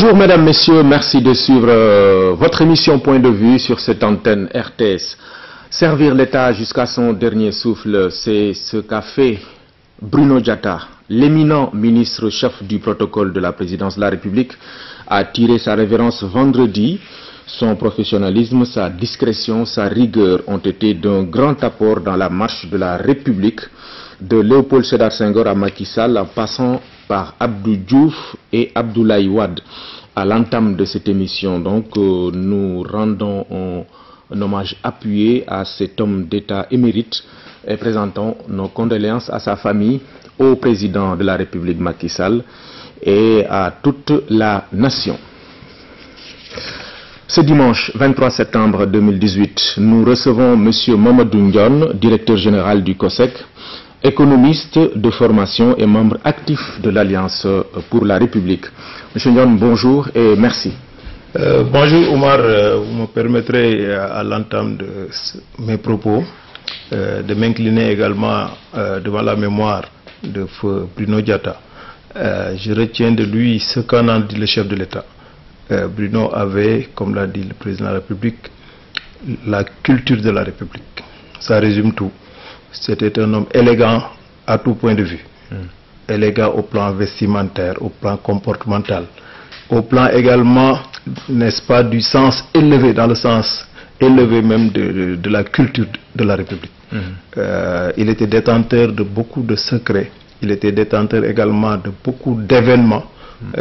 Bonjour mesdames, messieurs, merci de suivre votre émission Point de vue sur cette antenne RTS. Servir l'État jusqu'à son dernier souffle, c'est ce qu'a fait Bruno Diatta, l'éminent ministre chef du protocole de la présidence de la République, a tiré sa révérence vendredi. Son professionnalisme, sa discrétion, sa rigueur ont été d'un grand apport dans la marche de la République, de Léopold Sédar Senghor à Macky Sall, en passant par Abdou Diouf et Abdoulaye Wade. À l'entame de cette émission, donc, nous rendons un hommage appuyé à cet homme d'État émérite et présentons nos condoléances à sa famille, au président de la République Macky Sall et à toute la nation. Ce dimanche 23 septembre 2018, nous recevons M. Mamadou Ndione, directeur général du COSEC, économiste de formation et membre actif de l'Alliance pour la République. M. Ndione, bonjour et merci. Bonjour Omar, vous me permettrez à l'entame de mes propos de m'incliner également devant la mémoire de feu Bruno Diatta. Je retiens de lui ce qu'en a dit le chef de l'État. Bruno avait, comme l'a dit le président de la République, la culture de la République. Ça résume tout. C'était un homme élégant à tout point de vue. Élégant au plan vestimentaire, au plan comportemental, au plan également, n'est-ce pas, du sens élevé, dans le sens élevé même de la culture de la République. Il était détenteur de beaucoup de secrets. Il était détenteur également de beaucoup d'événements.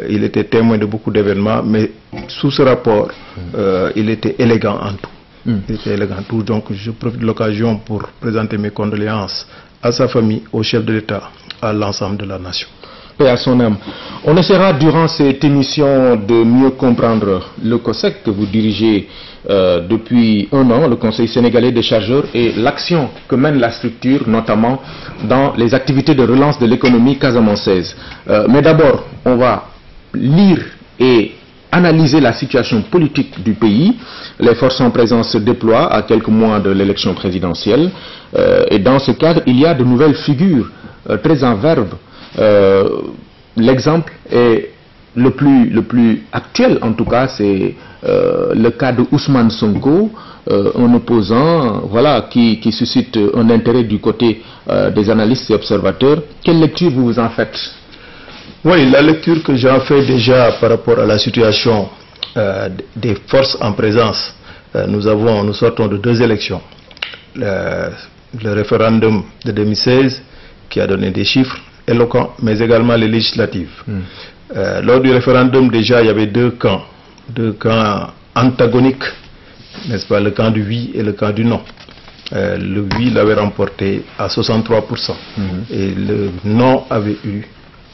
Il était témoin de beaucoup d'événements, mais sous ce rapport, il était élégant en tout. Il était élégant en tout. Donc je profite de l'occasion pour présenter mes condoléances à sa famille, au chef de l'État, à l'ensemble de la nation. Et à son âme. On essaiera durant cette émission de mieux comprendre le COSEC que vous dirigez depuis un an, le Conseil sénégalais des chargeurs, et l'action que mène la structure, notamment dans les activités de relance de l'économie casamançaise. Mais d'abord, on va lire et analyser la situation politique du pays. Les forces en présence se déploient à quelques mois de l'élection présidentielle. Et dans ce cadre, il y a de nouvelles figures très en verve. L'exemple est le plus actuel, en tout cas, c'est le cas de Ousmane Sonko, un opposant, voilà, qui suscite un intérêt du côté des analystes et observateurs. Quelle lecture vous en faites? Oui, la lecture que j'en fais déjà par rapport à la situation des forces en présence. Nous sortons de deux élections. Le référendum de 2016 qui a donné des chiffres éloquents, mais également les législatives. Lors du référendum, déjà, il y avait deux camps antagoniques, n'est-ce pas, le camp du oui et le camp du non. Le oui l'avait remporté à 63% et le non avait eu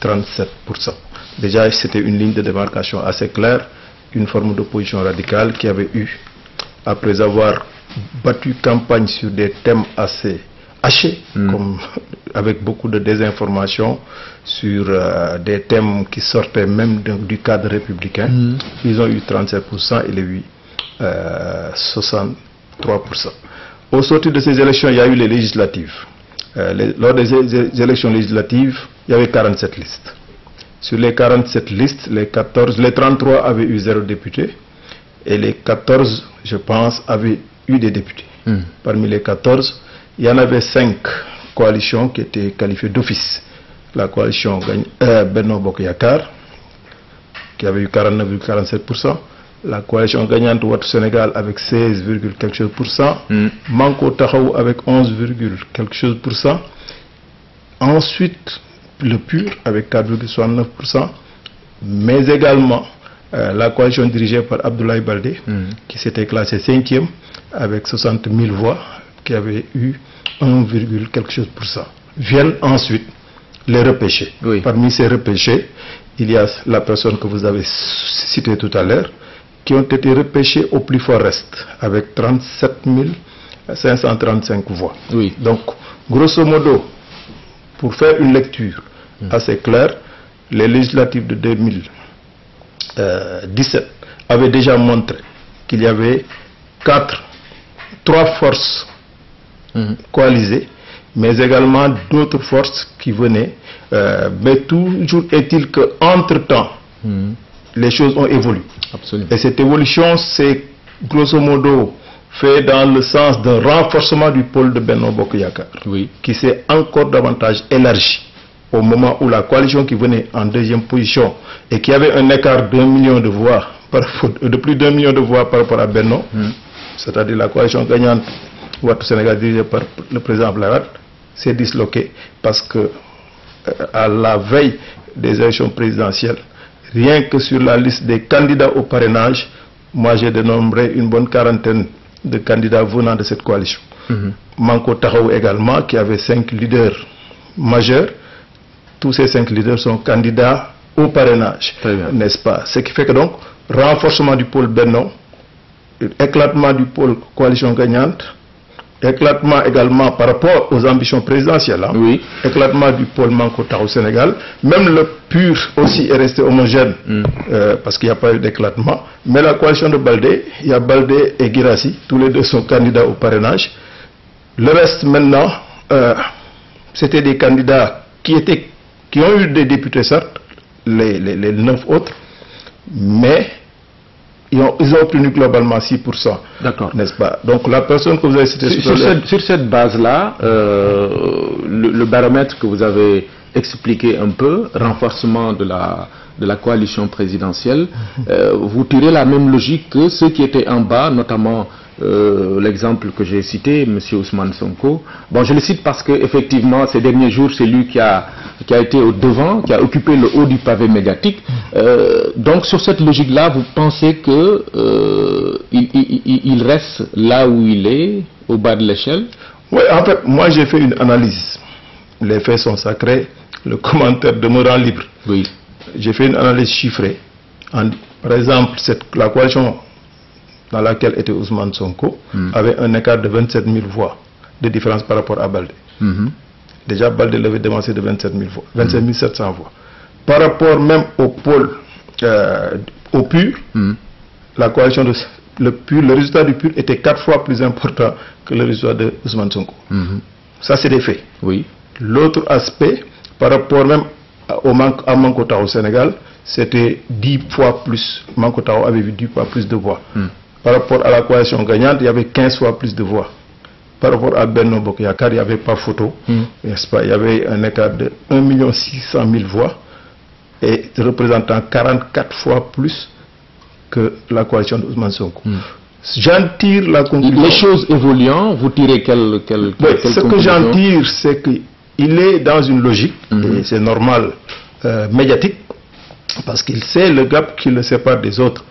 37%. Déjà, c'était une ligne de démarcation assez claire, une forme d'opposition radicale qui avait eu, après avoir battu campagne sur des thèmes assez hachés, comme avec beaucoup de désinformation sur des thèmes qui sortaient même du cadre républicain. Ils ont eu 37% et les 8, 63%. Au sortir de ces élections, il y a eu les législatives. Lors des élections législatives, il y avait 47 listes. Sur les 47 listes, les 33 avaient eu 0 député et les 14, je pense, avaient eu des députés. Parmi les 14, il y en avait 5 coalitions qui étaient qualifiées d'office. La coalition Benno Bokk Yakaar, qui avait eu 49,47%. La coalition gagnante Wattu Sénégal avec 16, quelque chose pour cent. Manko Taxawu avec 11, quelque chose pour cent. Ensuite, le PUR avec 4,69%. Mais également la coalition dirigée par Abdoulaye Baldé, qui s'était classée 5e avec 60 000 voix, qui avait eu 1, quelque chose pour cent. Viennent ensuite les repêchés. Oui. Parmi ces repêchés, il y a la personne que vous avez citée tout à l'heure, qui ont été repêchés au plus fort reste, avec 37 535 voix. Oui. Donc, grosso modo, pour faire une lecture assez claire, les législatives de 2017 avaient déjà montré qu'il y avait 3 forces coalisées, mais également d'autres forces qui venaient. Mais toujours est-il qu'entre-temps, les choses ont évolué. Absolument. Et cette évolution, c'est grosso modo fait dans le sens d'un renforcement du pôle de Benno Bokk Yakaar, Oui. qui s'est encore davantage élargi au moment où la coalition qui venait en deuxième position et qui avait un écart d'1 million de voix, de plus d'1 million de voix par rapport à Benno, c'est-à-dire la coalition gagnante Wattu Sénégal dirigée par le président Abdoulaye Wade, s'est disloquée parce que à la veille des élections présidentielles, rien que sur la liste des candidats au parrainage, moi j'ai dénombré une bonne quarantaine de candidats venant de cette coalition. Manko Taxawu également, qui avait 5 leaders majeurs. Tous ces 5 leaders sont candidats au parrainage, n'est-ce pas? Ce qui fait que donc, renforcement du pôle Benno, éclatement du pôle coalition gagnante, éclatement également par rapport aux ambitions présidentielles, Oui. éclatement du pôle Manko Taxawu Sénégal, même le PUR aussi est resté homogène parce qu'il n'y a pas eu d'éclatement, mais la coalition de Baldé, il y a Baldé et Guirassy, tous les deux sont candidats au parrainage. Le reste maintenant, c'était des candidats qui ont eu des députés certes, les 9 autres, mais ils ont obtenu globalement 6%. D'accord. N'est-ce pas? Donc la personne que vous avez citée sur cette base-là, le baromètre que vous avez expliqué un peu, renforcement de la coalition présidentielle, vous tirez la même logique que ceux qui étaient en bas, notamment l'exemple que j'ai cité, M. Ousmane Sonko. Bon, je le cite parce que effectivement, ces derniers jours, c'est lui qui a été au devant, qui a occupé le haut du pavé médiatique. Donc, sur cette logique-là, vous pensez que il reste là où il est, au bas de l'échelle? Oui, en fait, moi j'ai fait une analyse. Les faits sont sacrés, le commentaire demeurant libre. Oui. J'ai fait une analyse chiffrée. Par exemple, la coalition dans laquelle était Ousmane Sonko avait un écart de 27 000 voix de différence par rapport à Baldé. Déjà, Baldé l'avait devancé de 27 000 voix, 27 700 voix. Par rapport même au pôle, au PUR, la coalition le PUR, le résultat du PUR était 4 fois plus important que le résultat de Ousmane Sonko. Ça, c'est des faits. Oui. L'autre aspect, par rapport même à Manko Taxawu Sénégal, c'était 10 fois plus. Manko Taxawu avait eu 10 fois plus de voix. Par rapport à la coalition gagnante, il y avait 15 fois plus de voix. Par rapport à Benno Bokk Yakaar, il n'y avait pas photo. N'est-ce pas? Il y avait un écart de 1 600 000 voix et représentant 44 fois plus que la coalition d'Ousmane Sonko. J'en tire la conclusion. Les choses évoluant, vous tirez quelle ce que j'en tire, c'est qu'il est dans une logique, et c'est normal, médiatique, parce qu'il sait le gap qui le sépare des autres.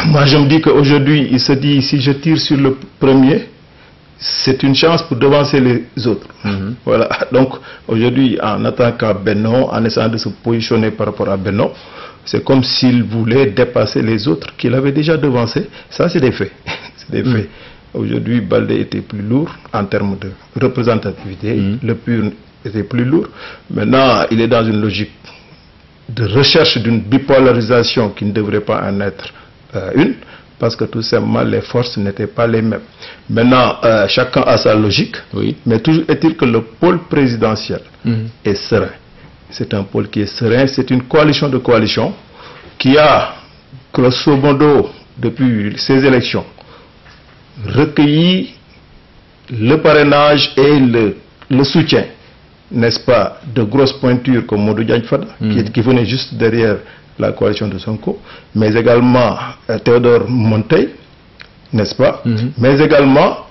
Moi, je me dis qu'aujourd'hui, il se dit, si je tire sur le premier, c'est une chance pour devancer les autres. Voilà. Donc, aujourd'hui, en attaquant Benno, en essayant de se positionner par rapport à Benno, c'est comme s'il voulait dépasser les autres qu'il avait déjà devancés. Ça, c'est des faits. C'est des faits. Aujourd'hui, Baldé était plus lourd en termes de représentativité. Le PUR était plus lourd. Maintenant, il est dans une logique de recherche d'une bipolarisation qui ne devrait pas en être une, parce que tout simplement les forces n'étaient pas les mêmes. Maintenant, chacun a sa logique, mais toujours est-il que le pôle présidentiel est serein. C'est un pôle qui est serein, c'est une coalition de coalitions qui a, grosso modo, depuis ces élections, recueilli le parrainage et le soutien, n'est-ce pas, de grosses pointures comme Modou Diagne Fada, qui venait juste derrière la coalition de Sonko, mais également Théodore Monteil, n'est-ce pas, mais également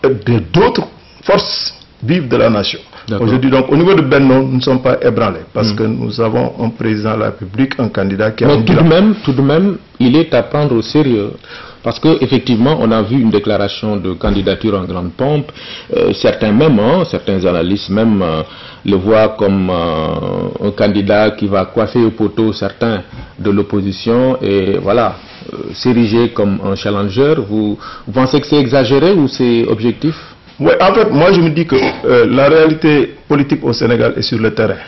d'autres forces vives de la nation. Aujourd'hui, donc, au niveau de Benno, nous ne sommes pas ébranlés, parce que nous avons un président de la République, un candidat qui a... Mais tout de même, il est à prendre au sérieux. Parce qu'effectivement, on a vu une déclaration de candidature en grande pompe. Certains même, certains analystes même le voient comme un candidat qui va coiffer au poteau certains de l'opposition et voilà, s'ériger comme un challenger. Vous pensez que c'est exagéré ou c'est objectif? Oui, en fait, moi je me dis que la réalité politique au Sénégal est sur le terrain.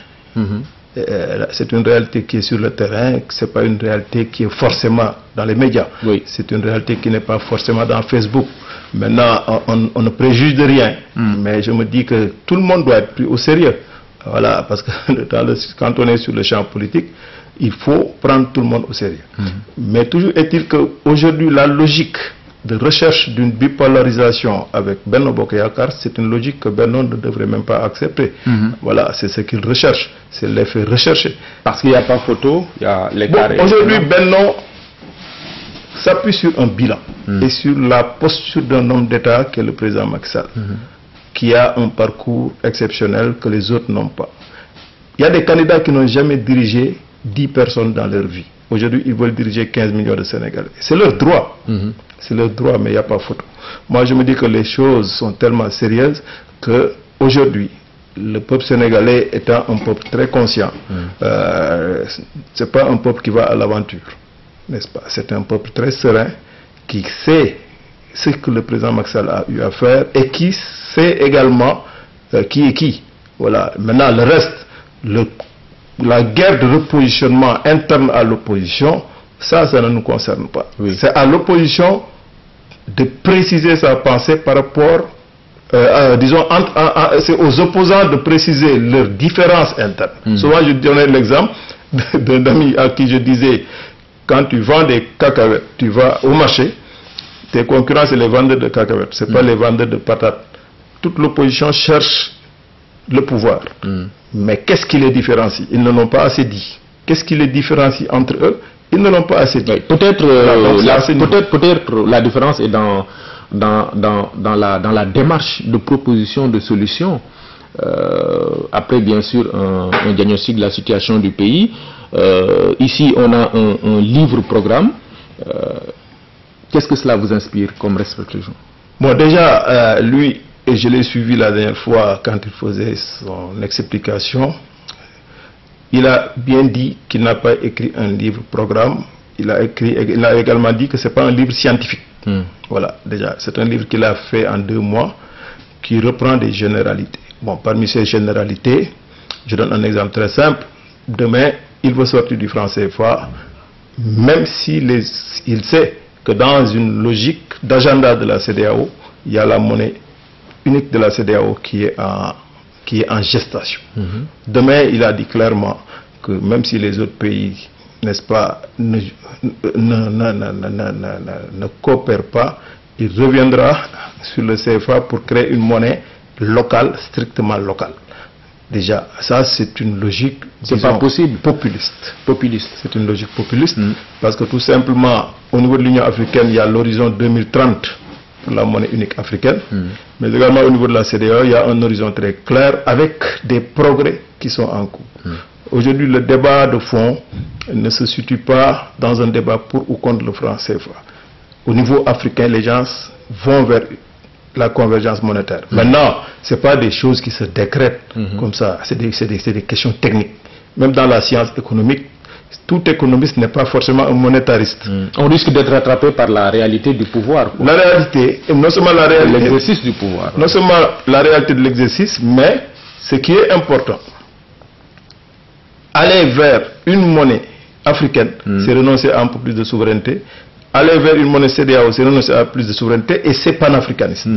C'est une réalité qui est sur le terrain, ce n'est pas une réalité qui est forcément dans les médias. C'est une réalité qui n'est pas forcément dans Facebook. Maintenant, on ne préjuge de rien, mais je me dis que tout le monde doit être pris au sérieux. Voilà, parce que quand on est sur le champ politique, il faut prendre tout le monde au sérieux. Mais toujours est-il qu'aujourd'hui, la logique de recherche d'une bipolarisation avec Benno Bokk Yakaar, c'est une logique que Benno ne devrait même pas accepter. Voilà, c'est ce qu'il recherche, c'est l'effet recherché. Parce qu'il n'y a pas photo, il y a l'écart. Aujourd'hui, Benno s'appuie sur un bilan et sur la posture d'un homme d'État qui est le président Macky Sall, qui a un parcours exceptionnel que les autres n'ont pas. Il y a des candidats qui n'ont jamais dirigé 10 personnes dans leur vie. Aujourd'hui, ils veulent diriger 15 millions de Sénégalais. C'est leur droit. C'est leur droit, mais il n'y a pas photo. Moi, je me dis que les choses sont tellement sérieuses qu'aujourd'hui, le peuple sénégalais étant un peuple très conscient, c'est pas un peuple qui va à l'aventure, n'est-ce pas? C'est un peuple très serein qui sait ce que le président Macky Sall a eu à faire et qui sait également qui est qui. Voilà. Maintenant, le reste, la guerre de repositionnement interne à l'opposition, ça ne nous concerne pas. C'est à l'opposition de préciser sa pensée par rapport, disons, c'est aux opposants de préciser leurs différences internes. Souvent, je donnais l'exemple d'un ami à qui je disais, quand tu vends des cacahuètes, tu vas au marché, tes concurrents, c'est les vendeurs de cacahuètes, ce n'est pas les vendeurs de patates. Toute l'opposition cherche le pouvoir. Mais qu'est-ce qui les différencie? Ils ne l'ont pas assez dit. Qu'est-ce qui les différencie entre eux? Ils ne l'ont pas assez dit. Peut-être la différence est dans la démarche de proposition de solution. Après, bien sûr, un diagnostic de la situation du pays. Ici, on a un livre-programme. Qu'est-ce que cela vous inspire comme réflexion? Bon, déjà, lui, et je l'ai suivi la dernière fois quand il faisait son explication, il a bien dit qu'il n'a pas écrit un livre-programme. Il a également dit que ce n'est pas un livre scientifique. Voilà, déjà, c'est un livre qu'il a fait en 2 mois, qui reprend des généralités. Bon, parmi ces généralités, je donne un exemple très simple. Demain, il veut sortir du franc CFA, même s'il sait que dans une logique d'agenda de la CEDEAO, il y a la monnaie unique de la CEDEAO qui est en gestation. Demain, il a dit clairement que même si les autres pays, n'est-ce pas, ne coopèrent pas, il reviendra sur le CFA pour créer une monnaie locale, strictement locale. Déjà, ça c'est une logique, c'est pas possible, populiste. C'est une logique populiste, parce que tout simplement, au niveau de l'Union africaine, il y a l'horizon 2030 pour la monnaie unique africaine, mais également au niveau de la CEDEAO, il y a un horizon très clair avec des progrès qui sont en cours. Aujourd'hui, le débat de fond ne se situe pas dans un débat pour ou contre le franc CFA. Au niveau africain, les gens vont vers la convergence monétaire. Maintenant, ce n'est pas des choses qui se décrètent comme ça, c'est des questions techniques. Même dans la science économique, tout économiste n'est pas forcément un monétariste. On risque d'être rattrapé par la réalité du pouvoir. La réalité, non seulement la réalité, l'exercice du pouvoir. Non seulement la réalité de l'exercice, mais ce qui est important, aller vers une monnaie africaine, c'est renoncer à un peu plus de souveraineté. Aller vers une monnaie CEDEAO, c'est renoncer à plus de souveraineté et c'est panafricaniste.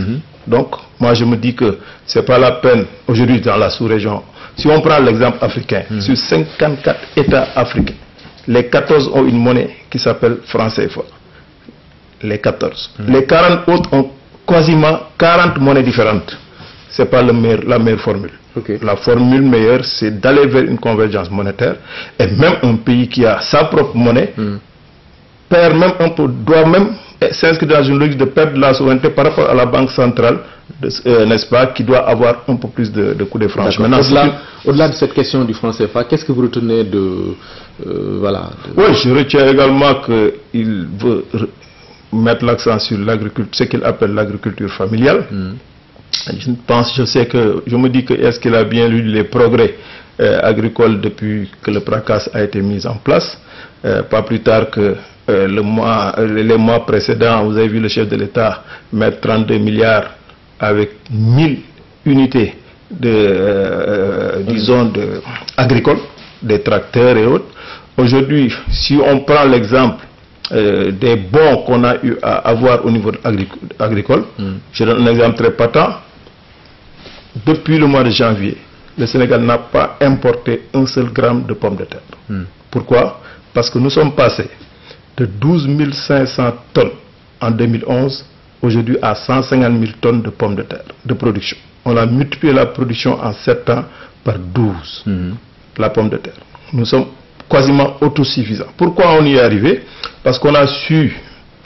Donc, moi je me dis que ce n'est pas la peine aujourd'hui dans la sous-région. Si on prend l'exemple africain, sur 54 États africains, les 14 ont une monnaie qui s'appelle franc CFA. Les 14. Les 40 autres ont quasiment 40 monnaies différentes. Ce n'est pas la meilleure formule. La formule meilleure, c'est d'aller vers une convergence monétaire. Et même un pays qui a sa propre monnaie, perd même un peu, doit même s'inscrire dans une logique de perdre la souveraineté par rapport à la banque centrale, n'est-ce pas, qui doit avoir un peu plus de coups de franche. Au-delà de cette question du franc CFA, qu'est-ce que vous retenez de... Oui, je retiens également qu'il veut mettre l'accent sur l'agriculture, ce qu'il appelle l'agriculture familiale. Je me dis que est-ce qu'il a bien lu les progrès agricoles depuis que le PRACAS a été mis en place, pas plus tard que les mois précédents, vous avez vu le chef de l'État mettre 32 milliards avec 1000 unités disons, agricoles, des tracteurs et autres. Aujourd'hui, si on prend l'exemple des bons qu'on a eu à avoir au niveau agricole, je donne un exemple très patent. Depuis le mois de janvier, le Sénégal n'a pas importé un seul gramme de pommes de terre. Pourquoi? Parce que nous sommes passés de 12 500 tonnes en 2011, aujourd'hui à 150 000 tonnes de pommes de terre de production. On a multiplié la production en 7 ans par 12, la pomme de terre. Nous sommes quasiment autosuffisants. Pourquoi on y est arrivé? Parce qu'on a su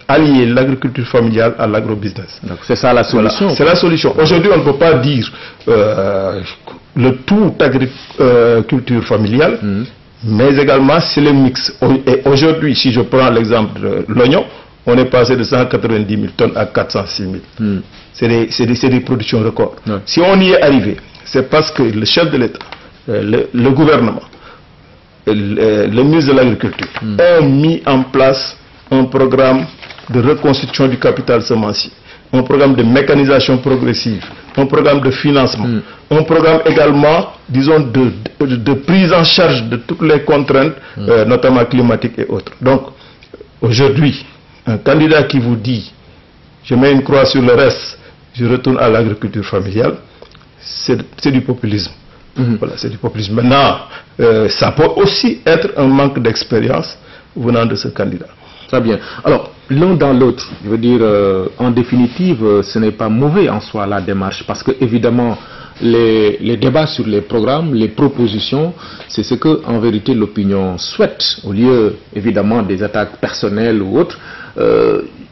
allier l'agriculture familiale à l'agrobusiness. C'est ça la solution. Voilà, c'est la solution. Aujourd'hui, on ne peut pas dire le tout agriculture familiale, mais également c'est le mix. Et aujourd'hui, si je prends l'exemple de l'oignon, on est passé de 190 000 tonnes à 406 000. C'est des productions records. Ouais. Si on y est arrivé, c'est parce que le chef de l'État, le gouvernement, le ministre de l'Agriculture ont mis en place un programme de reconstitution du capital semencier, un programme de mécanisation progressive, un programme de financement, un programme également, disons, de prise en charge de toutes les contraintes, notamment climatiques et autres. Donc, aujourd'hui, un candidat qui vous dit « je mets une croix sur le reste, je retourne à l'agriculture familiale », c'est du populisme. Voilà, c'est du populisme. Maintenant, ça peut aussi être un manque d'expérience venant de ce candidat. Très bien. Alors, l'un dans l'autre, je veux dire, en définitive, ce n'est pas mauvais en soi la démarche, parce que évidemment, les débats sur les programmes, les propositions, c'est ce que en vérité l'opinion souhaite, au lieu évidemment des attaques personnelles ou autres.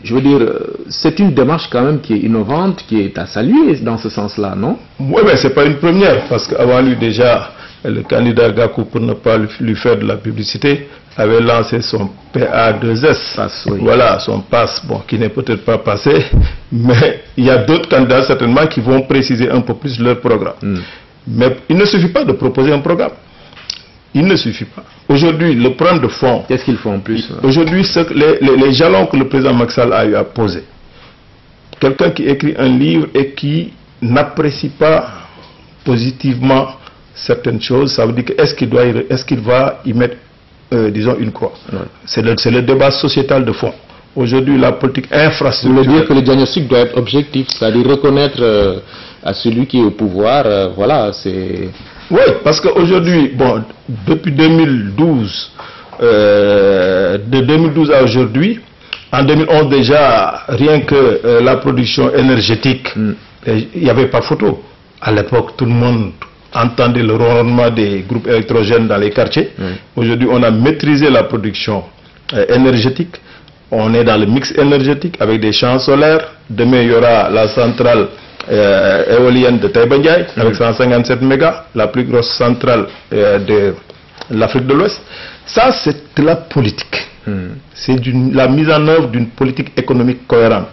Je veux dire, c'est une démarche quand même qui est innovante, qui est à saluer dans ce sens-là, non? Oui, mais c'est pas une première, parce qu'avant lui déjà, le candidat Gakou, pour ne pas lui faire de la publicité, avait lancé son PA2S. Oui. Voilà, son passe, bon, qui n'est peut-être pas passé, mais il y a d'autres candidats certainement qui vont préciser un peu plus leur programme. Mais il ne suffit pas de proposer un programme. Il ne suffit pas. Aujourd'hui, le problème de fond... Qu'est-ce qu'il faut en plus? Aujourd'hui, les jalons que le président Macky Sall a eu à poser. Quelqu'un qui écrit un livre et qui n'apprécie pas positivement certaines choses, ça veut dire que est-ce qu'il va y mettre, disons, une croix? C'est le débat sociétal de fond. Aujourd'hui, la politique infrastructurelle... Vous voulez dire que le diagnostic doit être objectif, c'est-à-dire reconnaître à celui qui est au pouvoir, voilà, c'est... Oui, parce qu'aujourd'hui, bon, depuis 2012, de 2012 à aujourd'hui, en 2011 déjà, rien que la production énergétique, il n'y avait pas photo. À l'époque, tout le monde entendait le ronronnement des groupes électrogènes dans les quartiers. Aujourd'hui, on a maîtrisé la production énergétique. On est dans le mix énergétique avec des champs solaires. Demain, il y aura la centrale éolienne de Taïba Ndiaye avec 157 mégas, la plus grosse centrale de l'Afrique de l'Ouest. Ça, c'est de la politique. C'est la mise en œuvre d'une politique économique cohérente.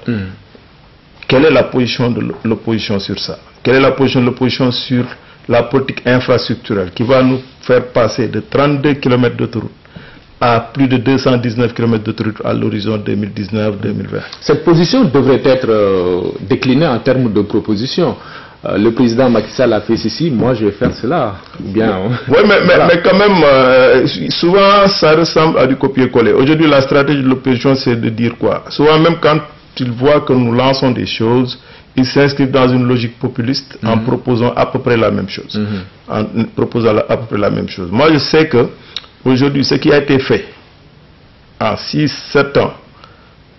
Quelle est la position de l'opposition sur ça? Quelle est la position de l'opposition sur la politique infrastructurelle qui va nous faire passer de 32 km d'autoroute à plus de 219 km d'autoroute à l'horizon 2019-2020. Cette position devrait être déclinée en termes de propositions. Le président Macky Sall a fait ceci, moi je vais faire cela. Bien. Oui, mais quand même, souvent ça ressemble à du copier-coller. Aujourd'hui, la stratégie de l'opposition, c'est de dire quoi? Souvent, même quand ils voient que nous lançons des choses, ils s'inscrivent dans une logique populiste en proposant à peu près la même chose. En proposant à peu près la même chose. Moi, je sais que aujourd'hui, ce qui a été fait en 6-7 ans,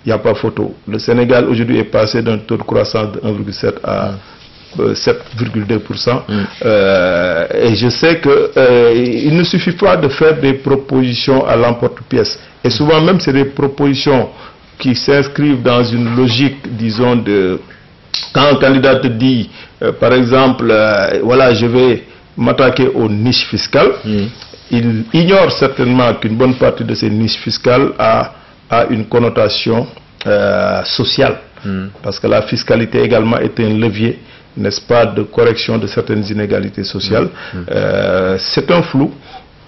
il n'y a pas photo. Le Sénégal aujourd'hui est passé d'un taux de croissance de 1,7 à 7,2%. Et je sais qu'il ne suffit pas de faire des propositions à l'emporte-pièce. Et souvent même, c'est des propositions qui s'inscrivent dans une logique, disons, de... Quand un candidat te dit, par exemple, voilà, je vais m'attaquer aux niches fiscales, il ignore certainement qu'une bonne partie de ces niches fiscales a une connotation sociale. Parce que la fiscalité également est un levier, n'est-ce pas, de correction de certaines inégalités sociales. C'est un flou.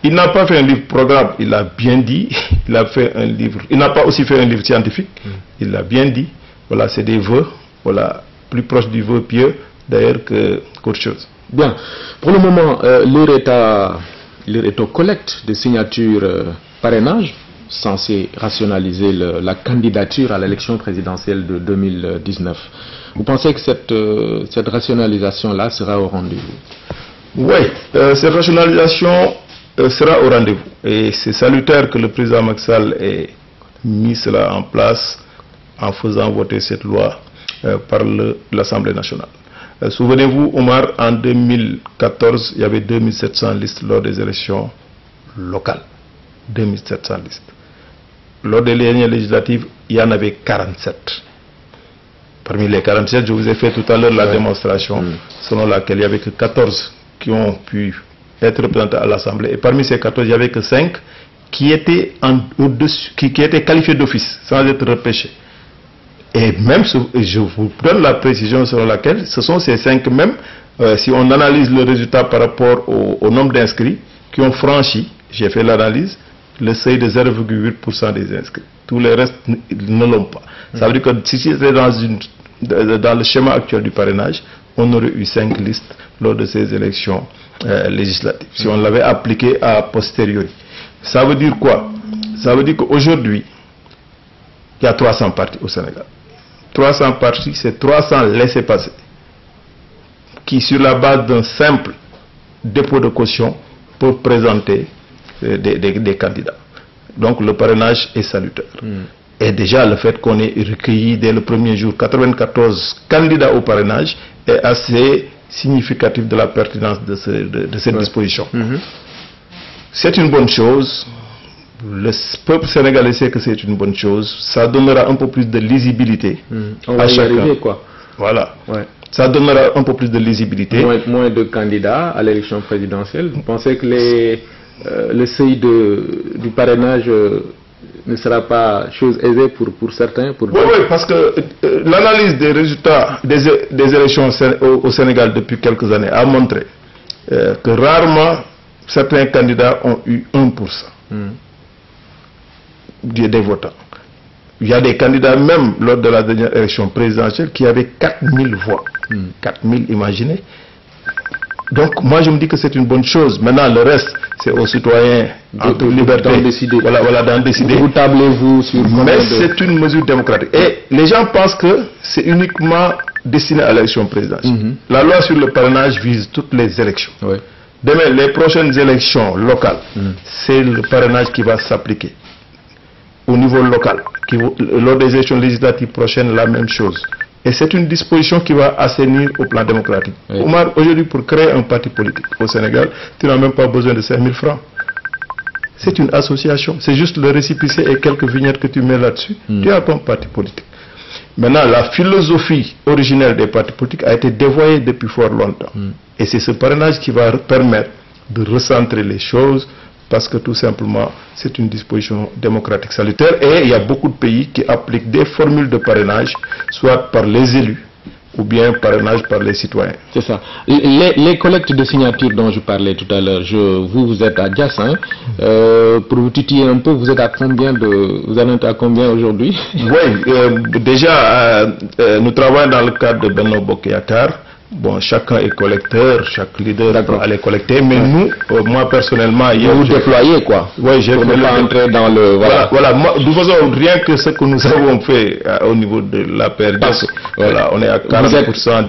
Il n'a pas fait un livre programme, il l'a bien dit. Il a fait un livre. Il n'a pas aussi fait un livre scientifique. Il l'a bien dit. Voilà, c'est des vœux. Voilà, plus proche du vœu pieux d'ailleurs qu'autre chose. Bien. Pour le moment, l'heure est aux collectes de signatures parrainage censé rationaliser la candidature à l'élection présidentielle de 2019. Vous pensez que cette rationalisation-là sera au rendez-vous? Oui, cette rationalisation sera au rendez-vous. Et c'est salutaire que le président Macky Sall ait mis cela en place en faisant voter cette loi par l'Assemblée nationale. Souvenez-vous, Omar, en 2014, il y avait 2700 listes lors des élections locales. 2700 listes. Lors des dernières législatives, il y en avait 47. Parmi les 47, je vous ai fait tout à l'heure la démonstration selon laquelle il n'y avait que 14 qui ont pu être représentés à l'Assemblée. Et parmi ces 14, il n'y avait que 5 qui étaient, qui étaient qualifiés d'office, sans être repêchés. Et même, je vous donne la précision selon laquelle ce sont ces 5 mêmes, si on analyse le résultat par rapport au nombre d'inscrits, qui ont franchi, j'ai fait l'analyse, le seuil de 0,8% des inscrits. Tous les restes ne l'ont pas. Ça veut dire que si c'était dans le schéma actuel du parrainage, on aurait eu 5 listes lors de ces élections législatives, si on l'avait appliqué a posteriori. Ça veut dire quoi? Ça veut dire qu'aujourd'hui, il y a 300 partis au Sénégal. 300 partis, c'est 300 laissez-passer qui, sur la base d'un simple dépôt de caution, peuvent présenter des candidats. Donc le parrainage est salutaire. Et déjà le fait qu'on ait recueilli dès le premier jour 94 candidats au parrainage est assez significatif de la pertinence de cette disposition. C'est une bonne chose. Le peuple sénégalais sait que c'est une bonne chose. Ça donnera un peu plus de lisibilité à chacun. Voilà. Ça donnera un peu plus de lisibilité. Moins de candidats à l'élection présidentielle. Vous pensez que le seuil du parrainage ne sera pas chose aisée pour certains? Oui, parce que l'analyse des résultats des élections au Sénégal depuis quelques années a montré que rarement certains candidats ont eu 1% des votants. Il y a des candidats même lors de la dernière élection présidentielle qui avaient 4000 voix. 4000, imaginez. Donc moi je me dis que c'est une bonne chose. Maintenant le reste, c'est aux citoyens de liberté d'en décider. Voilà, d'en décider. Vous tablez-vous sur... Mais c'est une mesure démocratique. Et les gens pensent que c'est uniquement destiné à l'élection présidentielle. La loi sur le parrainage vise toutes les élections. Demain, les prochaines élections locales, c'est le parrainage qui va s'appliquer au niveau local. Lors des élections législatives prochaines, la même chose. Et c'est une disposition qui va assainir au plan démocratique. Omar, aujourd'hui, pour créer un parti politique au Sénégal, tu n'as même pas besoin de 5 000 francs. C'est une association. C'est juste le récépissé et quelques vignettes que tu mets là-dessus. Tu as ton parti politique. Maintenant, la philosophie originelle des partis politiques a été dévoyée depuis fort longtemps. Et c'est ce parrainage qui va permettre de recentrer les choses, parce que tout simplement, c'est une disposition démocratique salutaire. Et il y a beaucoup de pays qui appliquent des formules de parrainage, soit par les élus, ou bien parrainage par les citoyens. C'est ça. Les collectes de signatures dont je parlais tout à l'heure, vous êtes à Diass, pour vous titiller un peu, vous êtes à combien vous en êtes à combien aujourd'hui? Oui, déjà, nous travaillons dans le cadre de Benno Bokk Yakaar. Bon, chacun est collecteur, chaque leader peut aller collecter, mais nous, moi personnellement... Vous déployez quoi? Oui, j'ai fait pas entrer dans le... Voilà, moi, de toute façon, rien que ce que nous avons fait au niveau de la PRDS, voilà, on est à 40%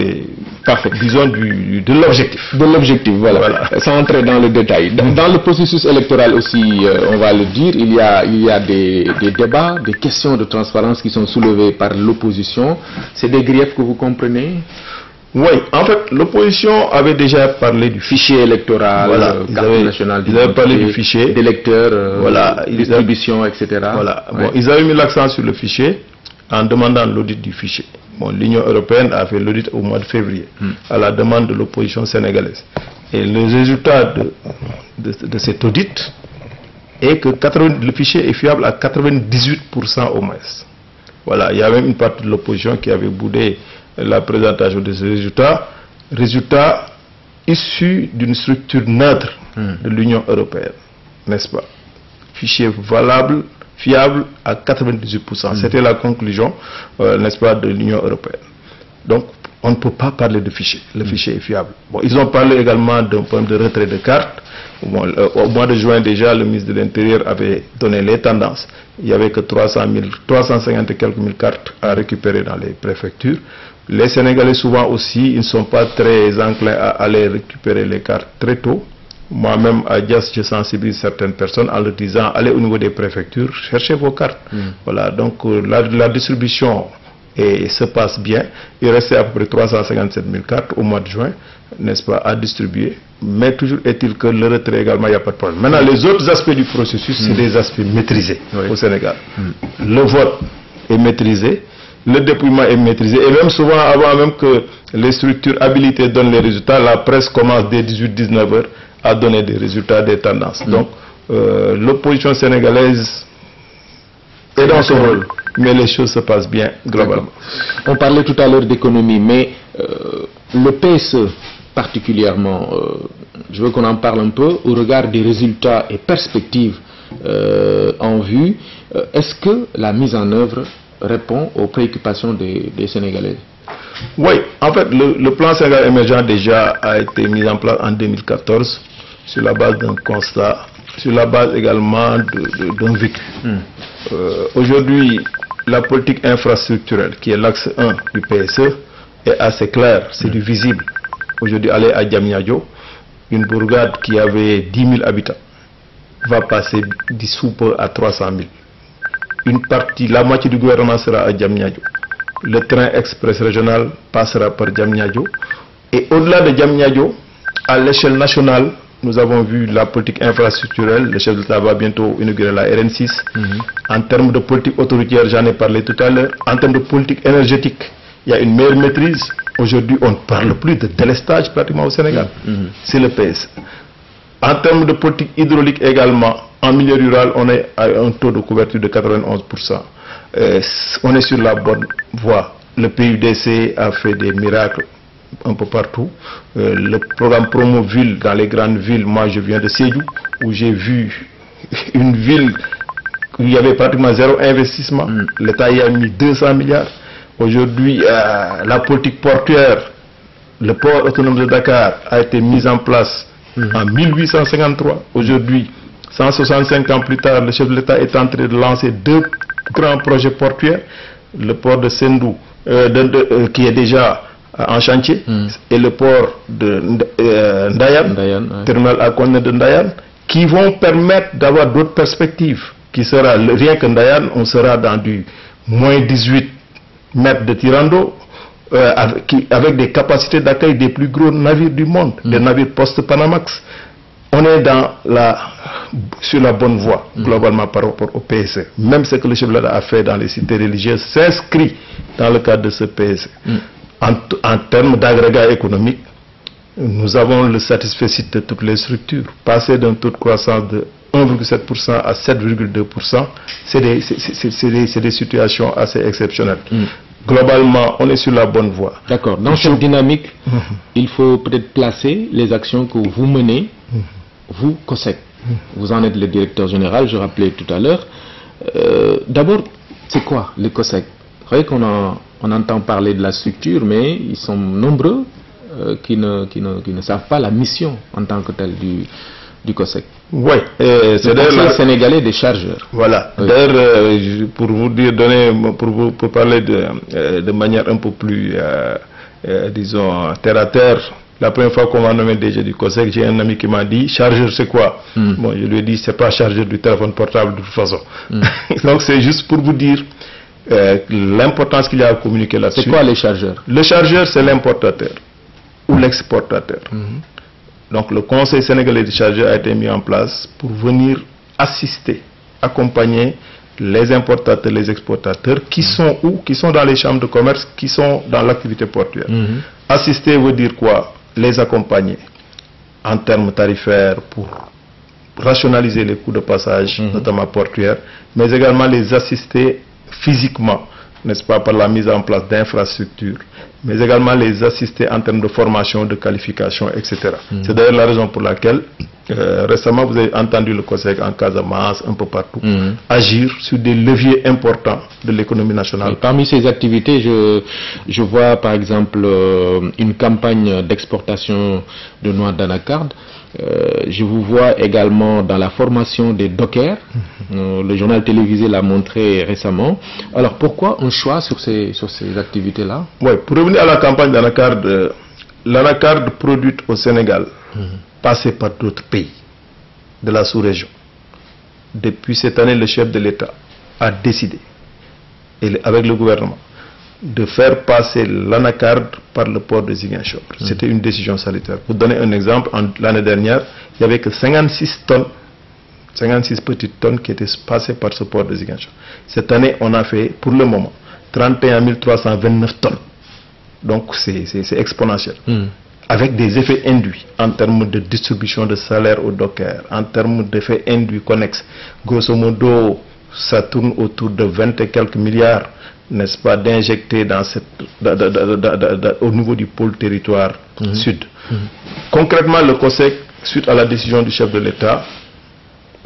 disons, de l'objectif. De l'objectif, voilà. Sans entrer dans le détail. Dans le processus électoral aussi, on va le dire, il y a des débats, des questions de transparence qui sont soulevées par l'opposition. C'est des griefs que vous comprenez? Oui, en fait, l'opposition avait déjà parlé du fichier électoral, ils avaient parlé du fichier, d'électeurs, distribution, etc. Voilà. Bon, ils avaient mis l'accent sur le fichier en demandant l'audit du fichier. Bon, l'Union européenne a fait l'audit au mois de février, à la demande de l'opposition sénégalaise. Et le résultat de cet audit est que le fichier est fiable à 98% au moins. Voilà, il y a même une partie de l'opposition qui avait boudé la présentation de ces résultats issus d'une structure neutre de l'Union européenne, n'est-ce pas? Fichier valable, fiable à 98%. C'était la conclusion, n'est-ce pas, de l'Union européenne. Donc, on ne peut pas parler de fichier. Le fichier est fiable. Bon, ils ont parlé également d'un problème de retrait de cartes. Bon, au mois de juin déjà, le ministre de l'Intérieur avait donné les tendances. Il n'y avait que 350 et quelques mille cartes à récupérer dans les préfectures. Les Sénégalais souvent aussi, ils ne sont pas très enclins à aller récupérer les cartes très tôt. Moi-même, à Dias, je sensibilise certaines personnes en leur disant, allez au niveau des préfectures, cherchez vos cartes. Voilà, donc la distribution se passe bien. Il restait à peu près 357 000 cartes au mois de juin, n'est-ce pas, à distribuer. Mais toujours est-il que le retrait également, il n'y a pas de problème. Maintenant, les autres aspects du processus, c'est des aspects maîtrisés au Sénégal. Le vote est maîtrisé, le dépouillement est maîtrisé, et même souvent, avant même que les structures habilitées donnent les résultats, la presse commence dès 18-19 heures à donner des résultats, des tendances. Donc, l'opposition sénégalaise est dans son rôle, mais les choses se passent bien globalement. On parlait tout à l'heure d'économie, mais le PSE particulièrement, je veux qu'on en parle un peu au regard des résultats et perspectives en vue. Est-ce que la mise en œuvre répond aux préoccupations des Sénégalais? Oui, en fait, le plan Sénégal émergent déjà a été mis en place en 2014 sur la base d'un constat, sur la base également d'un vécu. Aujourd'hui, la politique infrastructurelle, qui est l'axe 1 du PSE, est assez claire, c'est du visible. Aujourd'hui, aller à Diamniadio, une bourgade qui avait 10 000 habitants, va passer sous peu à 300 000. Une partie, la moitié du gouvernement sera à Diamniadio. Le train express régional passera par Diamniadio. Et au-delà de Diamniadio, à l'échelle nationale, nous avons vu la politique infrastructurelle. Le chef de l'État va bientôt inaugurer la RN6. En termes de politique autoroutière, j'en ai parlé tout à l'heure. En termes de politique énergétique, il y a une meilleure maîtrise. Aujourd'hui, on ne parle plus de délestage pratiquement au Sénégal. C'est le PS. En termes de politique hydraulique également, en milieu rural, on est à un taux de couverture de 91%. On est sur la bonne voie. Le PUDC a fait des miracles un peu partout. Le programme Promoville dans les grandes villes, moi je viens de Sédhiou, où j'ai vu une ville où il y avait pratiquement zéro investissement. L'État y a mis 200 milliards. Aujourd'hui, la politique portuaire, le port autonome de Dakar a été mis en place en 1853. Aujourd'hui, 165 ans plus tard, le chef de l'État est en train de lancer 2 grands projets portuaires. Le port de Sendou, qui est déjà en chantier, et le port de Ndayan, terminal à Koné de Ndayan, qui vont permettre d'avoir d'autres perspectives. Qui sera, rien que Ndayan, on sera dans du moins 18 mètres de tirant d'eau, avec des capacités d'accueil des plus gros navires du monde, des navires post-Panamax. On est sur la bonne voie, globalement, par rapport au PSE. Même ce que le chef de l'État a fait dans les cités religieuses s'inscrit dans le cadre de ce PSE. En termes d'agrégat économique, nous avons le satisfecit de toutes les structures. Passer d'un taux de croissance de 1,7% à 7,2%, c'est des situations assez exceptionnelles. Globalement, on est sur la bonne voie. D'accord. Dans cette dynamique, il faut peut-être placer les actions que vous menez, vous, COSEC. Vous en êtes le directeur général, je rappelais tout à l'heure. D'abord, c'est quoi le COSEC? Vous voyez qu'on entend parler de la structure, mais ils sont nombreux qui ne savent pas la mission en tant que telle du COSEC. Oui, c'est le sénégalais des chargeurs. Voilà. Oui. D'ailleurs, pour vous dire, pour parler de manière un peu plus, disons, terre à terre, la première fois qu'on m'a nommé DG du COSEC, j'ai un ami qui m'a dit, chargeur c'est quoi? Bon, je lui ai dit, c'est pas chargeur du téléphone portable de toute façon. Donc c'est juste pour vous dire l'importance qu'il y a à communiquer là-dessus. C'est quoi les chargeurs? Le chargeur, c'est l'importateur ou l'exportateur. Donc le Conseil sénégalais des chargeurs a été mis en place pour venir assister, accompagner les importateurs, les exportateurs qui sont où? Qui sont dans les chambres de commerce, qui sont dans l'activité portuaire. Assister veut dire quoi? Les accompagner en termes tarifaires pour rationaliser les coûts de passage, notamment portuaires, mais également les assister physiquement, n'est-ce pas, par la mise en place d'infrastructures, mais également les assister en termes de formation, de qualification, etc. C'est d'ailleurs la raison pour laquelle Récemment, vous avez entendu le COSEC en Casamance, un peu partout, agir sur des leviers importants de l'économie nationale. Et parmi ces activités, je vois par exemple une campagne d'exportation de noix d'anacarde. Je vous vois également dans la formation des dockers. Le journal télévisé l'a montré récemment. Alors pourquoi un choix sur ces activités-là? Oui, pour revenir à la campagne d'anacarde, l'anacarde produite au Sénégal passait par d'autres pays de la sous-région. Depuis cette année, le chef de l'État a décidé, avec le gouvernement, de faire passer l'anacarde par le port de Ziguinchor. C'était une décision salutaire. Pour donner un exemple, l'année dernière, il n'y avait que 56 tonnes, 56 petites tonnes qui étaient passées par ce port de Ziguinchor. Cette année, on a fait, pour le moment, 31 329 tonnes. Donc, c'est exponentiel. Avec des effets induits en termes de distribution de salaire aux dockers, en termes d'effets induits connexes. Grosso modo, ça tourne autour de 20 et quelques milliards, n'est-ce pas, d'injecter dans au niveau du pôle territoire sud. Concrètement, le COSEC, suite à la décision du chef de l'État,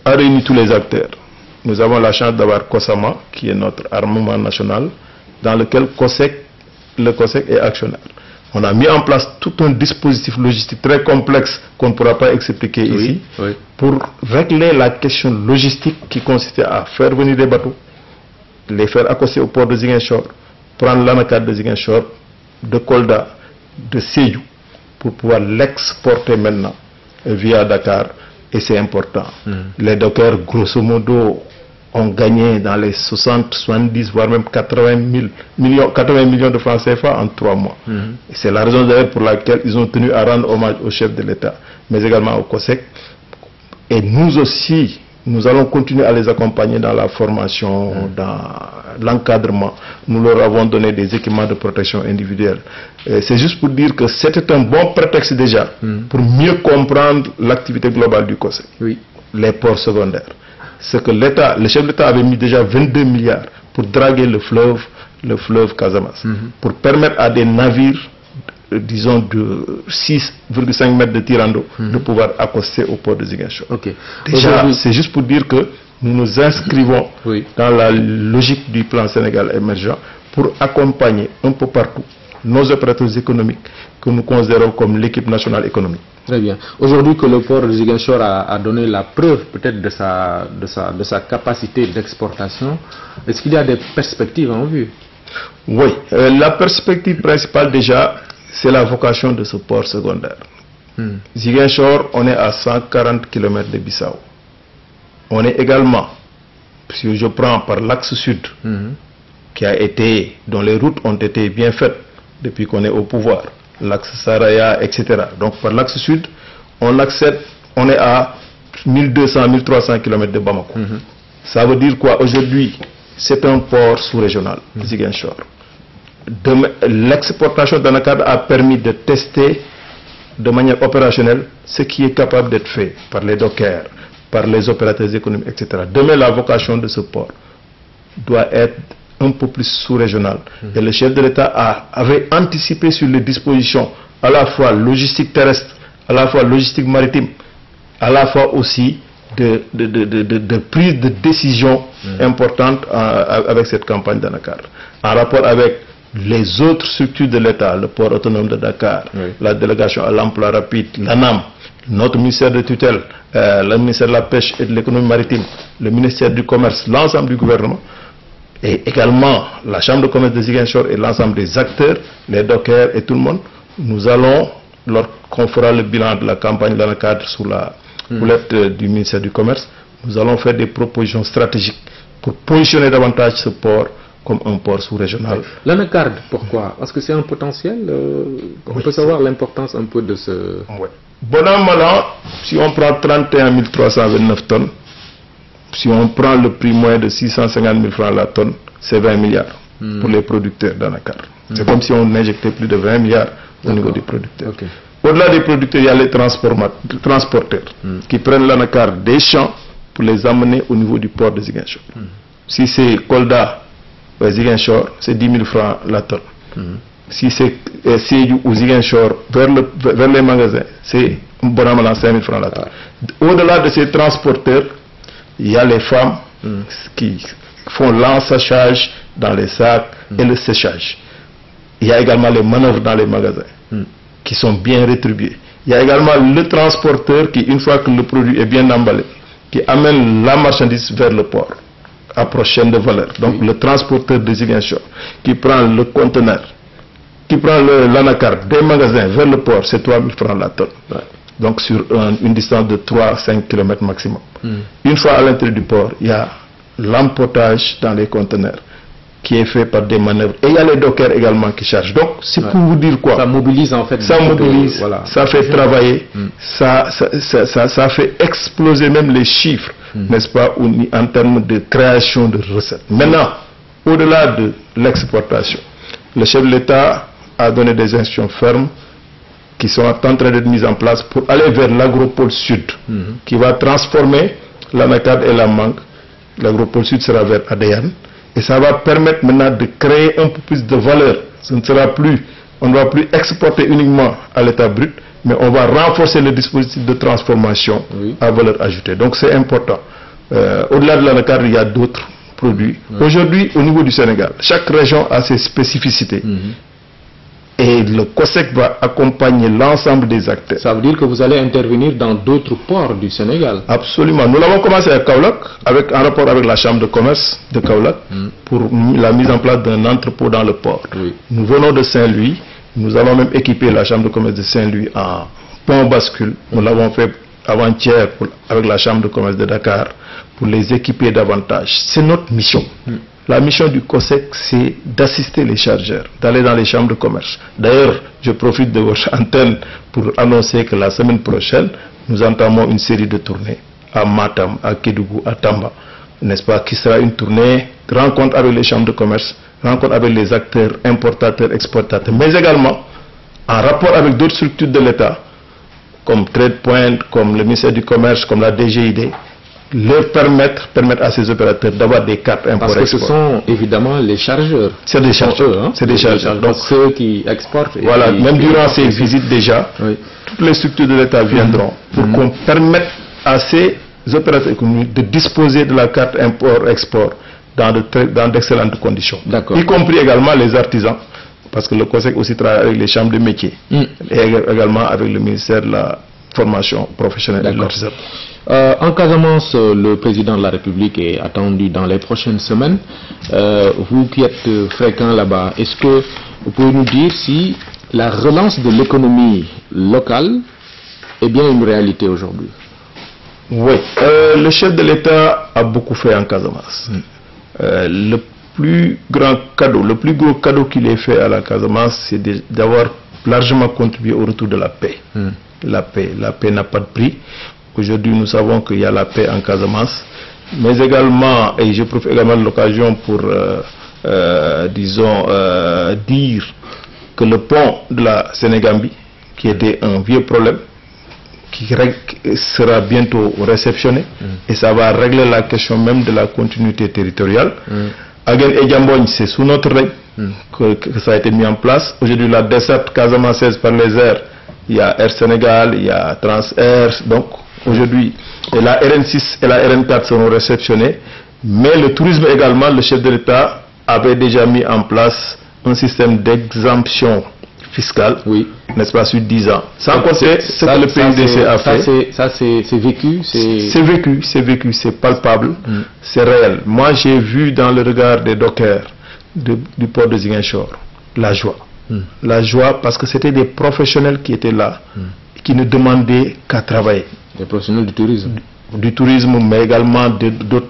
a réuni tous les acteurs. Nous avons la chance d'avoir COSAMA, qui est notre armement national, dans lequel le COSEC est actionnaire. On a mis en place tout un dispositif logistique très complexe qu'on ne pourra pas expliquer ici, pour régler la question logistique qui consistait à faire venir des bateaux, les faire accoster au port de Ziguinchor, prendre l'anacarde de Ziguinchor, de Kolda, de Sédhiou, pour pouvoir l'exporter maintenant via Dakar, et c'est important. Les dockers, grosso modo, ont gagné dans les 60, 70, voire même 80 millions de francs CFA en 3 mois. C'est la raison d'ailleurs pour laquelle ils ont tenu à rendre hommage au chef de l'État, mais également au COSEC. Et nous aussi, nous allons continuer à les accompagner dans la formation, dans l'encadrement. Nous leur avons donné des équipements de protection individuelle. C'est juste pour dire que c'était un bon prétexte déjà pour mieux comprendre l'activité globale du COSEC. Les ports secondaires. Ce que le chef de l'État avait mis déjà 22 milliards pour draguer le fleuve Casamance, pour permettre à des navires, disons de 6,5 mètres de tirant d'eau, de pouvoir accoster au port de Ziguinchor. Déjà, c'est juste pour dire que nous nous inscrivons dans la logique du plan Sénégal émergent pour accompagner un peu partout nos opérateurs économiques que nous considérons comme l'équipe nationale économique. Très bien. Aujourd'hui que le port de Ziguinchor a donné la preuve peut-être de sa capacité d'exportation, est-ce qu'il y a des perspectives en vue? Oui, la perspective principale déjà, c'est la vocation de ce port secondaire. Ziguinchor, on est à 140 km de Bissau. On est également, si je prends par l'axe sud, dont les routes ont été bien faites depuis qu'on est au pouvoir, l'axe Saraya, etc. Donc par l'axe sud, on est à 1200-1300 km de Bamako. Ça veut dire quoi? Aujourd'hui, c'est un port sous-régional, Ziguinchor. L'exportation d'anacarde a permis de tester de manière opérationnelle ce qui est capable d'être fait par les dockers, par les opérateurs économiques, etc. Demain, la vocation de ce port doit être un peu plus sous-régional. Et le chef de l'État avait anticipé sur les dispositions à la fois logistique terrestre, à la fois logistique maritime, à la fois aussi de prise de décision importante avec cette campagne d'anacarde. En rapport avec les autres structures de l'État, le port autonome de Dakar, la délégation à l'emploi rapide, l'ANAM, notre ministère de tutelle, le ministère de la pêche et de l'économie maritime, le ministère du commerce, l'ensemble du gouvernement, et également la chambre de commerce de Ziguinchor et l'ensemble des acteurs, les dockers et tout le monde, nous allons, lorsqu'on fera le bilan de la campagne d'anacarde sous la houlette du ministère du commerce, nous allons faire des propositions stratégiques pour positionner davantage ce port comme un port sous-régional. L'anacarde, pourquoi? Parce que c'est un potentiel. On peut savoir l'importance un peu de ce... Bon an, mal an, si on prend 31 329 tonnes, si on prend le prix moyen de 650 000 francs la tonne, c'est 20 milliards pour les producteurs d'anacarde. C'est comme si on injectait plus de 20 milliards au niveau des producteurs. Au-delà des producteurs, il y a les transporteurs qui prennent l'anacarde des champs pour les amener au niveau du port de Ziguinchor. Si c'est Kolda, Ziguinchor, c'est 10 000 francs la tonne. Si c'est Sédhiou ou Ziguinchor, vers les magasins, c'est bon an, 5 000 francs la tonne. Au-delà de ces transporteurs, il y a les femmes qui font l'ensachage dans les sacs et le séchage. Il y a également les manœuvres dans les magasins qui sont bien rétribuées. Il y a également le transporteur qui, une fois que le produit est bien emballé, qui amène la marchandise vers le port à prochaine de valeur. Donc le transporteur de Ziguinchor qui prend le conteneur, qui prend l'anacarde des magasins vers le port, c'est 3 000 francs la tonne. Donc sur une distance de 3-5 km maximum. Une fois à l'intérieur du port, il y a l'emportage dans les conteneurs qui est fait par des manœuvres. Et il y a les dockers également qui chargent. Donc c'est pour vous dire quoi? Ça mobilise en fait. Ça mobilise, voilà. Ça fait travailler, ça fait exploser même les chiffres, n'est-ce pas, en termes de création de recettes. Maintenant, au-delà de l'exportation, le chef de l'État a donné des instructions fermes qui sont en train d'être mises en place pour aller vers l'agropole sud, qui va transformer l'anacarde et la mangue. L'agropole sud sera vers Adéane. Et ça va permettre maintenant de créer un peu plus de valeur. Ce ne sera plus, on ne va plus exporter uniquement à l'état brut, mais on va renforcer le dispositif de transformation à valeur ajoutée. Donc c'est important. Au-delà de l'anacarde, il y a d'autres produits. Aujourd'hui, au niveau du Sénégal, chaque région a ses spécificités. Et le COSEC va accompagner l'ensemble des acteurs. Ça veut dire que vous allez intervenir dans d'autres ports du Sénégal? Absolument. Nous l'avons commencé à Kaolack, en rapport avec la Chambre de commerce de Kaolack, pour la mise en place d'un entrepôt dans le port. Nous venons de Saint-Louis. Nous allons même équiper la Chambre de commerce de Saint-Louis en pont bascule. Nous l'avons fait avant-hier avec la Chambre de commerce de Dakar pour les équiper davantage. C'est notre mission. La mission du COSEC, c'est d'assister les chargeurs, d'aller dans les chambres de commerce. D'ailleurs, je profite de votre antenne pour annoncer que la semaine prochaine, nous entamons une série de tournées à Matam, à Kédougou, à Tamba, n'est-ce pas, qui sera une tournée de rencontre avec les chambres de commerce, rencontre avec les acteurs importateurs, exportateurs, mais également en rapport avec d'autres structures de l'État, comme TradePoint, comme le ministère du Commerce, comme la DGID, leur permettre à ces opérateurs d'avoir des cartes import-export. Parce que ce sont évidemment les chargeurs. C'est des chargeurs. C'est des chargeurs. Donc ceux qui exportent. Voilà, même durant ces visites déjà, toutes les structures de l'État viendront pour qu'on permette à ces opérateurs économiques de disposer de la carte import-export dans d'excellentes conditions. Y compris également les artisans, parce que le COSEC aussi travaille avec les chambres de métiers et également avec le ministère de la formation professionnelle et de l'artisanat. En Casamance, le président de la République est attendu dans les prochaines semaines. Vous qui êtes fréquent là-bas, est-ce que vous pouvez nous dire si la relance de l'économie locale est bien une réalité aujourd'hui? Oui, le chef de l'État a beaucoup fait en Casamance. Le plus gros cadeau qu'il ait fait à la Casamance, c'est d'avoir largement contribué au retour de la paix. La paix n'a pas de prix. Aujourd'hui, nous savons qu'il y a la paix en Casamance, mais également, et je profite également de l'occasion pour, dire que le pont de la Sénégambie, qui était un vieux problème, qui sera bientôt réceptionné, et ça va régler la question même de la continuité territoriale. Agen et Djambogne, c'est sous notre règne que ça a été mis en place. Aujourd'hui, la desserte casamançaise par les airs, il y a Air Sénégal, il y a Transair, donc aujourd'hui, et la RN6 et la RN4 seront réceptionnées, mais le tourisme également, le chef de l'État avait déjà mis en place un système d'exemption fiscale, n'est-ce pas, sur 10 ans. Sans compter ce que le PNDC a fait. Ça, c'est vécu? C'est vécu, c'est palpable, c'est réel. Moi, j'ai vu dans le regard des dockers du port de Ziguinchor la joie. La joie parce que c'était des professionnels qui étaient là, qui ne demandaient qu'à travailler. Des professionnels du tourisme. Du tourisme, mais également d'autres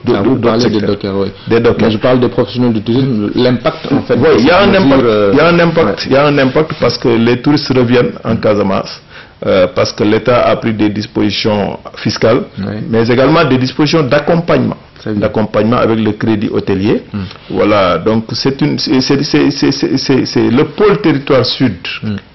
secteurs. Des dockers. Mais je parle des professionnels du tourisme, l'impact en fait. Oui, il y a un impact parce que les touristes reviennent en Casamance, parce que l'État a pris des dispositions fiscales, mais également des dispositions d'accompagnement. Avec le crédit hôtelier. Voilà, donc c'est le pôle territoire sud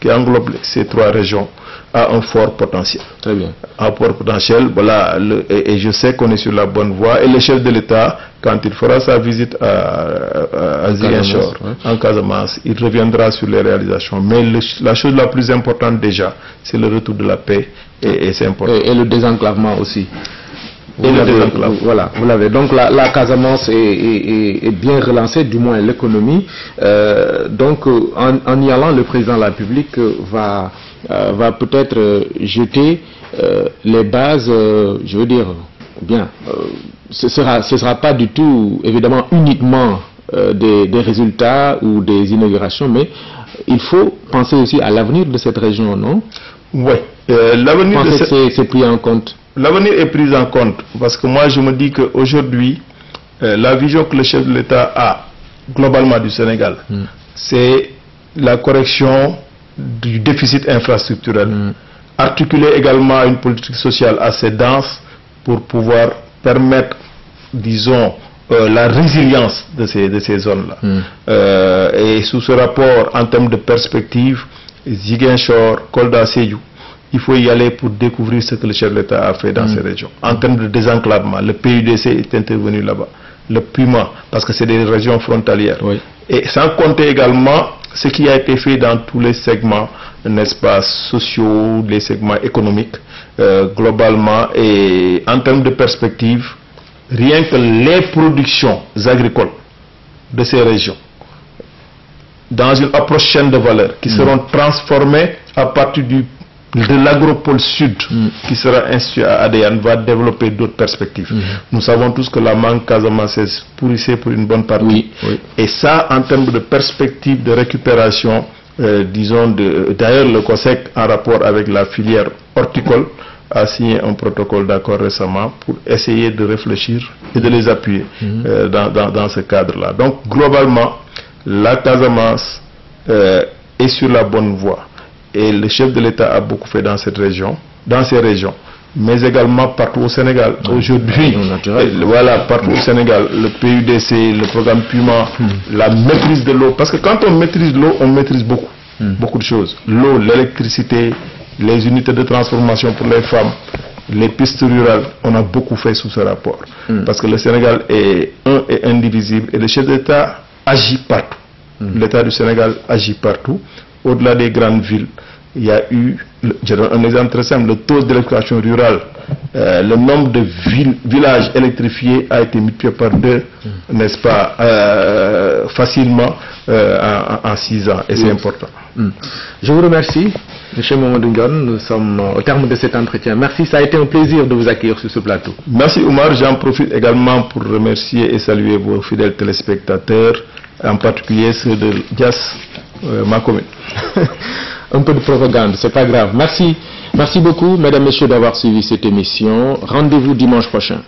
qui englobe ces trois régions a un fort potentiel. Très bien. Un fort potentiel, voilà, et je sais qu'on est sur la bonne voie. Et le chef de l'État, quand il fera sa visite à Ziguinchor, en Casamance, il reviendra sur les réalisations. Mais la chose la plus importante déjà, c'est le retour de la paix et c'est important. Et le désenclavement aussi. Voilà, vous l'avez. Donc la Casamance est bien relancée, du moins l'économie. Donc en y allant, le président de la République va peut-être jeter les bases, je veux dire, bien, ce sera pas du tout, évidemment, uniquement des résultats ou des inaugurations, mais il faut penser aussi à l'avenir de cette région, non? Oui. L'avenir c'est pris en compte. L'avenir est pris en compte parce que moi je me dis qu'aujourd'hui, la vision que le chef de l'État a globalement du Sénégal, c'est la correction du déficit infrastructurel. Articuler également une politique sociale assez dense pour pouvoir permettre, disons, la résilience de ces zones-là. Et sous ce rapport, en termes de perspective, Ziguinchor, Kolda, Sédhiou, il faut y aller pour découvrir ce que le chef de l'État a fait dans ces régions. En termes de désenclavement, le PUDC est intervenu là-bas. Le Puma, parce que c'est des régions frontalières. Oui. Et sans compter également ce qui a été fait dans tous les segments, n'est-ce pas, sociaux, les segments économiques, globalement. Et en termes de perspective, rien que les productions agricoles de ces régions, dans une approche chaîne de valeur, qui seront transformées à partir de l'agropole sud qui sera institué à Adéane, va développer d'autres perspectives. Nous savons tous que la mangue casamançaise pourrissait pour une bonne partie. Et ça, en termes de perspective de récupération, disons, d'ailleurs le COSEC, en rapport avec la filière horticole, a signé un protocole d'accord récemment pour essayer de réfléchir et de les appuyer dans ce cadre-là. Donc, globalement, la Casamance est sur la bonne voie. Et le chef de l'État a beaucoup fait dans cette région, dans ces régions, mais également partout au Sénégal. Aujourd'hui, voilà, partout au Sénégal, le PUDC, le programme Puma, la maîtrise de l'eau. Parce que quand on maîtrise l'eau, on maîtrise beaucoup de choses. L'eau, l'électricité, les unités de transformation pour les femmes, les pistes rurales, on a beaucoup fait sous ce rapport. Parce que le Sénégal est un et indivisible et le chef de l'État agit partout. L'État du Sénégal agit partout. Au-delà des grandes villes, il y a eu, je donne un exemple très simple, le taux d'électrification rurale, le nombre de villages électrifiés a été multiplié par 2, n'est-ce pas, facilement en 6 ans, et c'est important. Je vous remercie, M. Mamadou Ndione, nous sommes au terme de cet entretien. Merci, ça a été un plaisir de vous accueillir sur ce plateau. Merci Oumar, j'en profite également pour remercier et saluer vos fidèles téléspectateurs, en particulier ceux de Dias, ma commune. Un peu de propagande, c'est pas grave. Merci beaucoup, mesdames, messieurs, d'avoir suivi cette émission. Rendez-vous dimanche prochain.